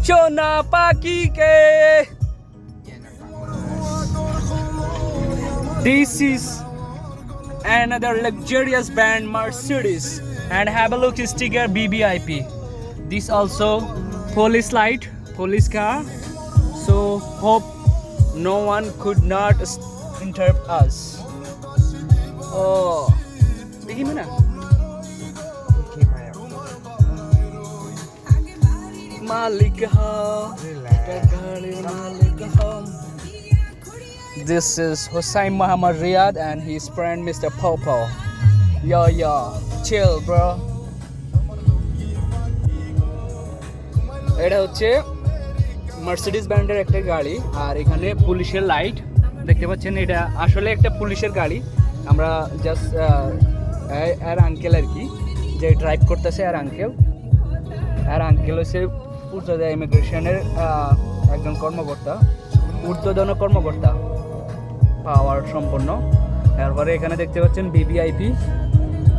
সোনা পাখিকে। This is another luxurious brand Mercedes and have a look sticker BBIP. This also police light, police car. So hope no one could not interrupt us. Oh, দেখি না মালিক This is Hossein Muhammad Riyad and his friend Mr. Popo. Yo, chill bro. এটা হচ্ছে Mercedes ব্র্যান্ডের একটা গাড়ি আর এখানে পুলিশের light দেখতে পাচ্ছেন। এটা আসলে একটা পুলিশের গাড়ি। আমরা জাস্ট আর আঙ্কেল আর কি যে ড্রাইভ করতেছে আর আঙ্কেল হচ্ছে উচ্চতর ইমিগ্রেশনের একজন কর্মকর্তা, ঊর্ধ্বতন কর্মকর্তা পাওয়ার সম্পন্ন। তারপরে এখানে দেখতে পাচ্ছেন BBIP।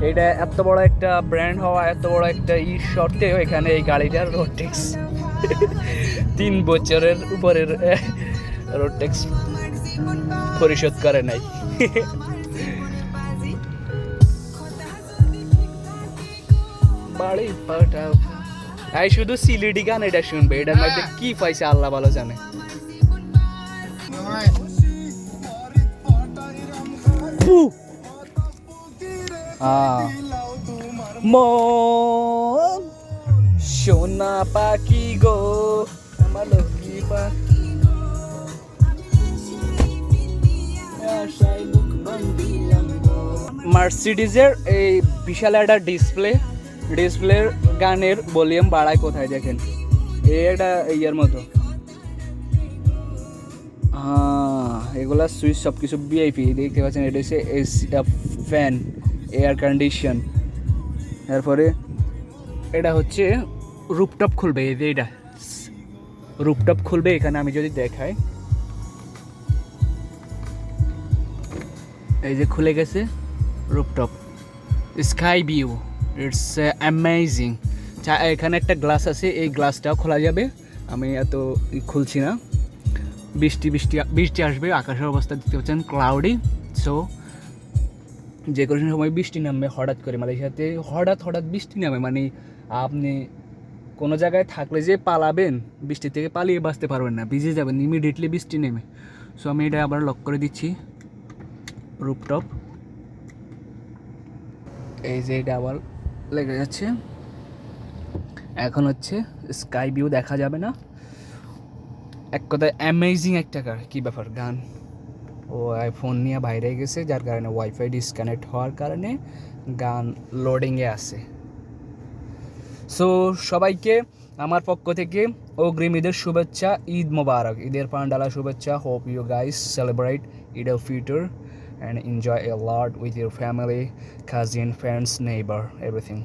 এটা এত বড় একটা ব্র্যান্ড হওয়া, এত বড় একটা সত্ত্বেও এখানে এই গাড়িটার রোড ট্যাক্স 3 বছরের উপরের রোড ট্যাক্স পরিশোধ করে নাই। বাড়ি পাঠাও এই শুধু সিলিডি গান এটা শুনবে, এটার মধ্যে কি পাইছে আল্লাহ ভালো জানে। মন সোনা পাখি গো আমার লক্ষ্মী পাখি। মার্সিডিজের এই বিশাল একটা ডিসপ্লের গানের ভলিউম বাড়ায় কোথায় দেখেন, এই একটা ইয়ার মতো। এগুলা সুইচ সব কিছু বিআইপি দেখতে পাচ্ছেন। এটা হচ্ছে এসি ফ্যান, এয়ার কন্ডিশন। তারপরে এটা হচ্ছে রুপটপ খুলবে, এই যে এটা রুপটপ খুলবে। এখানে আমি যদি দেখাই, এই যে খুলে গেছে rooftop, sky view, it's amazing. এখানে একটা গ্লাস আছে, এই গ্লাসটাও খোলা যাবে। আমি এত খুলছি না। বৃষ্টি আসবে, আকাশের অবস্থা দেখতে পাচ্ছেন ক্লাউডি। সো যে কোনো সময় বৃষ্টি নামবে হঠাৎ করে। মালয়েশিয়াতে হঠাৎ বৃষ্টি নামে, মানে আপনি কোনো জায়গায় থাকলে যে পালাবেন, বৃষ্টি থেকে পালিয়ে বাঁচতে পারবেন না, ভিজে যাবেন ইমিডিয়েটলি বৃষ্টি নেমে। সো আমি এটা আবার লক করে দিচ্ছি রুপটপ। এই যে এটা আবার লেগে যাচ্ছে। এখন হচ্ছে স্কাই ভিউ দেখা যাবে না। এক কথায় অ্যামেজিং একটা কার। কী ব্যাপার, গান ও আইফোন নিয়ে বাইরে গেছে, যার কারণে ওয়াইফাই ডিসকানেক্ট হওয়ার কারণে গান লোডিংয়ে আছে। সো সবাইকে আমার পক্ষ থেকে অগ্রিম ঈদের শুভেচ্ছা, ঈদ মোবারক, ঈদের পান্ডালা শুভেচ্ছা। Hope you guys celebrate Eid al Fitr and enjoy a lot with your family, cousin, friends, neighbor, everything.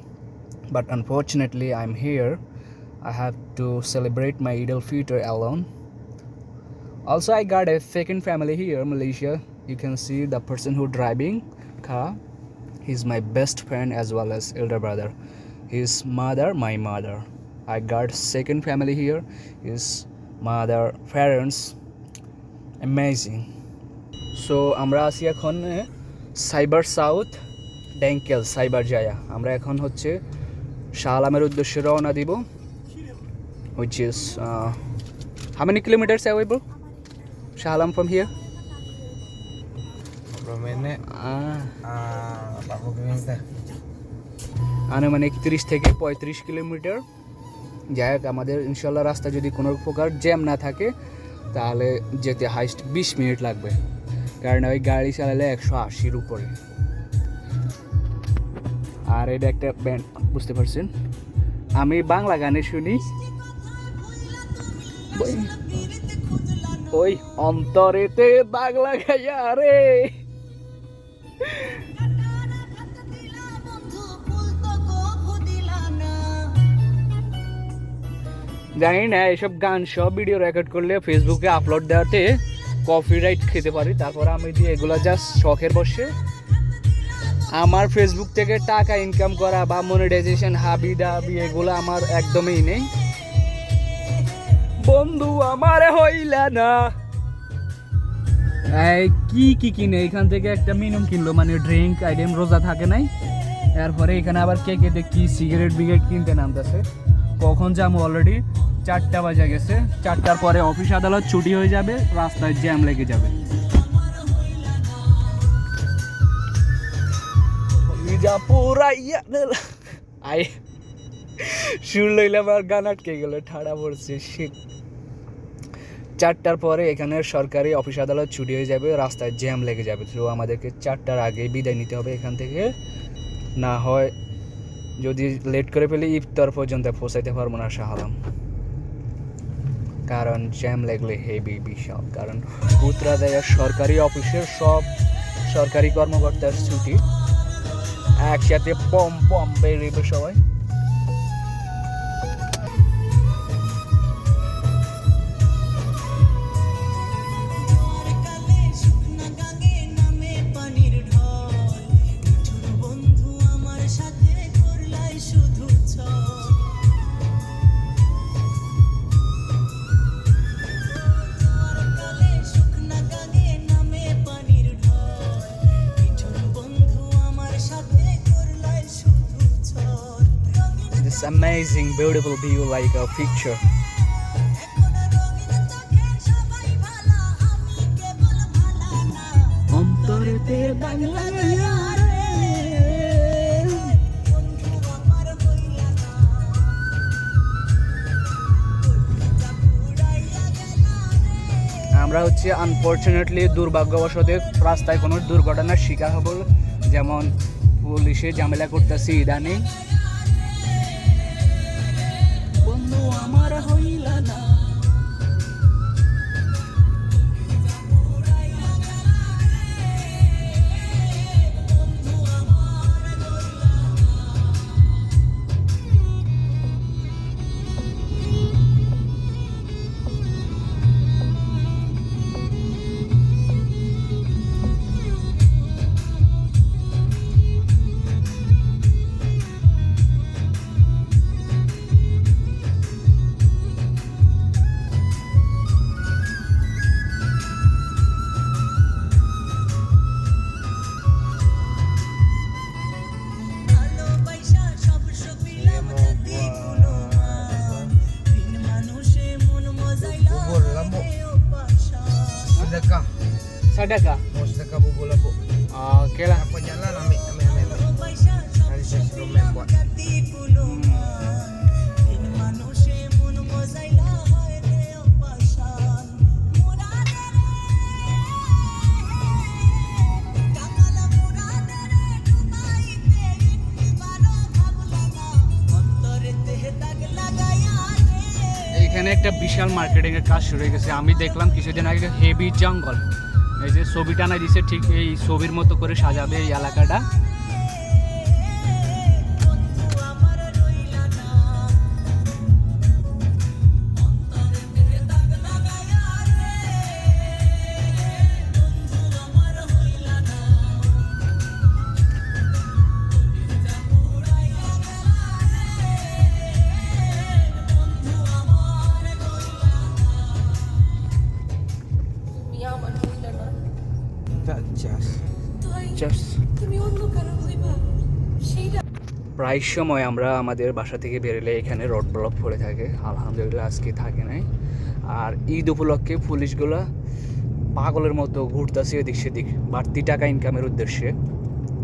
But unfortunately I'm here, I have to celebrate my Eid al-Fitr alone. Also I got a second family here in Malaysia. You can see the person who driving car, he's my best friend as well as elder brother. His mother, my mother. I got second family here, his mother, parents, amazing. So আমরা আছি এখন cyber south ড্যাঙ্কেল cyber জায়া। আমরা এখন হচ্ছে শাহ আলমের উদ্দেশ্যে রওনা দিব, which is how many kilometers away bro? Shah Alam from here? আনুমানিক 30 থেকে 35 কিলোমিটার। যাই হোক, আমাদের ইনশাল্লাহ রাস্তা যদি কোনো প্রকার জ্যাম না থাকে তাহলে যেতে হাইস্ট 20 মিনিট লাগবে, কারণ ওই গাড়ি চালালে 180-র উপরে। আর এটা একটা ব্যান্ড, বুঝতে পারছেন, আমি বাংলা গানে শুনি। ওই অন্তরেতে দাগ লাগাইয়া রে, জানি না এসব গান সব ভিডিও রেকর্ড করলে ফেসবুকে আপলোড দেওয়াতে কপিরাইট খেতে পারি। তারপর আমি দিয়ে এগুলো জাস্ট শখের বসে, আমার ফেসবুক থেকে টাকা ইনকাম করা বা মনিটাইজেশন হাবি দাবি এগুলো আমার একদমই নেই। বন্ধু আমার হইলা না। কি কি কিনে এখান থেকে একটা মিনিমাম কিনলো, মানে ড্রিঙ্ক আইটেম রোজা থাকে নাই। এরপরে এখানে আবার কে কে দেখি সিগারেট বিগারেট কিনতে নামতেছে। কখন যাবো, অলরেডি 4টা বাজে গেছে। 4টার পরে অফিস আদালত ছুটি হয়ে যাবে, রাস্তায় জ্যাম লেগে যাবে। সুর লইলাম আর গান আটকে গেল, ঠাড়া পড়ছে। 4টার পরে এখানে সরকারি অফিস আদালত ছুটি হয়ে যাবে, রাস্তায় জ্যাম লেগে যাবে। তো আমাদেরকে 4টার আগে বিদায় নিতে হবে এখান থেকে, না হয় যদি লেট করে ফেলি ইফতার পর্যন্ত পৌঁছাইতে পারবো না শাহালাম। কারণ জ্যাম লাগলে হেভি বিশাল। কারণ পুত্রাদায়ের সরকারি অফিসের সব সরকারি কর্মকর্তার ছুটি, একসাথে পম পম বেরিয়ে সবাই। This amazing beautiful view like a picture. আমরা হচ্ছে আনফর্চুনেটলি দুর্ভাগ্যবশত রাস্তায় কোনো দুর্ঘটনার শিকার হব, যেমন পুলিশে ঝামেলা করতেছি ইদানিং। বন্ধু আমার হইলা না। Sedekah. Mau sedekah bubur lah, Bu. Okey lah. Apa jalan ambil. Hari saya suruh main buat. এখানে একটা বিশাল মার্কেটিং এর কাজ শুরু হয়ে গেছে। আমি দেখলাম কিছুদিন আগে হেভি জঙ্গল, এই যে ছবি টানা দিছে ঠিক এই ছবির মতো করে সাজাবে এই এলাকাটা। প্রায় সময় আমরা আমাদের বাসা থেকে বেরোলে এখানে রোড ব্লক পড়ে থাকে, আলহামদুলিল্লাহ আজকে থাকে নাই। আর ঈদ উপলক্ষে পুলিশগুলো পাগলের মতো ঘুরতেছে এদিক সেদিক বাড়তি টাকা ইনকামের উদ্দেশ্যে।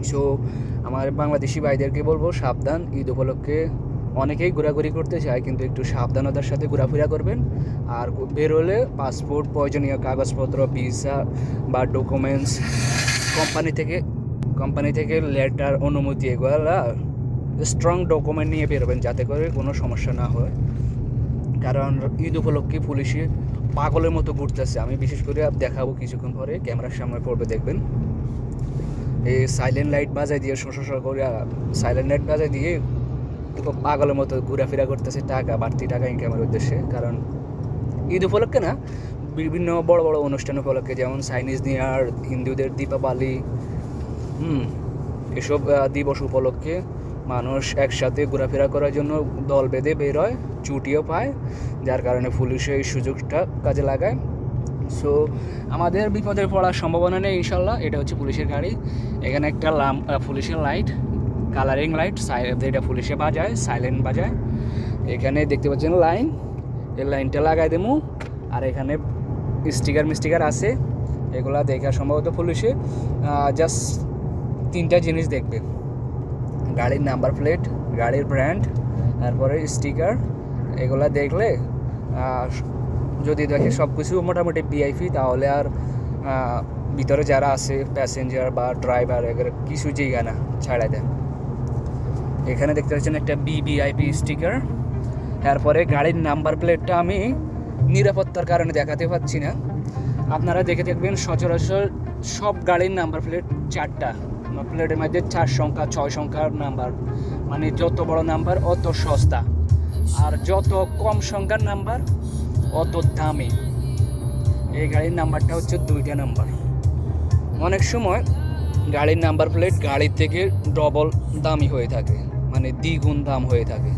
সো আমার বাংলাদেশি ভাইদেরকে বলবো সাবধান, ঈদ উপলক্ষে অনেকেই ঘোরাঘুরি করতে চায়, কিন্তু একটু সাবধানতার সাথে ঘোরাফেরা করবেন। আর বেরোলে পাসপোর্ট, প্রয়োজনীয় কাগজপত্র, ভিসা বা ডকুমেন্টস, কোম্পানি থেকে লেটার, অনুমতি, এগুলা স্ট্রং ডকুমেন্ট নিয়ে বেরোবেন যাতে করে কোনো সমস্যা না হয়। কারণ ঈদ উপলক্ষে পুলিশে পাগলের মতো ঘুরতেছে। আমি বিশেষ করে দেখাবো কিছুক্ষণ পরে, ক্যামেরার সামনে পড়বে দেখবেন। এই সাইলেন্ট লাইট বাজায় দিয়ে করে সাইলেন্ট লাইট বাজায় দিয়ে পাগলের মতো ঘোরাফেরা করতেছে বাড়তি টাকা ইনকামের উদ্দেশ্যে। কারণ ঈদ উপলক্ষে না, বিভিন্ন বড় বড় অনুষ্ঠান উপলক্ষে, যেমন চাইনিজ নিউ ইয়ার, হিন্দুদের দীপাবলি, এসব দিবস উপলক্ষে মানুষ একসাথে ঘোরাফেরা করার জন্য দল বেঁধে বের হয়, ছুটিও পায়। যার কারণে পুলিশ এই সুযোগটা কাজে লাগায়। সো আমাদের বিপদে পড়ার সম্ভাবনা নেই ইনশাল্লাহ। এটা হচ্ছে পুলিশের গাড়ি। এখানে একটা পুলিশের লাইট, কালারিং লাইট, যেটা পুলিশে বাজায়, সাইলেন্ট বাজায়। এখানে দেখতে পাচ্ছেন লাইন, এই লাইনটা লাগাই দেবো। আর এখানে স্টিকার আছে, এগুলা দেখা সম্ভবত পুলিশে জাস্ট 3টা জিনিস দেখবে: গাড়ির নাম্বার প্লেট, গাড়ির ব্র্যান্ড, তারপরে স্টিকার। এগুলা দেখলে যদি দেখে সব কিছু মোটামুটি ভিআইপি, তাহলে আর ভিতরে যারা আছে প্যাসেঞ্জার বা ড্রাইভার এগুলো কিছু জায়গা না ছাড়া দেয়। এখানে দেখতে পাচ্ছেন একটা ভিভিআইপি স্টিকার। তারপরে গাড়ির নাম্বার প্লেটটা আমি নিরাপত্তার কারণে দেখাতে পাচ্ছি না, আপনারা দেখে দেখবেন সচরাচর সব গাড়ির নাম্বার প্লেট 4টা, প্লেটের মধ্যে 4 সংখ্যা 6 সংখ্যার নাম্বার, মানে যত বড় নাম্বার অত সস্তা, আর যত কম সংখ্যার নাম্বার অত দামি। এই গাড়ির নাম্বারটা হচ্ছে 2টা নাম্বার। অনেক সময় গাড়ির নাম্বার প্লেট গাড়ির থেকে ডবল দামি হয়ে থাকে, মানে দ্বিগুণ দাম হয়ে থাকে।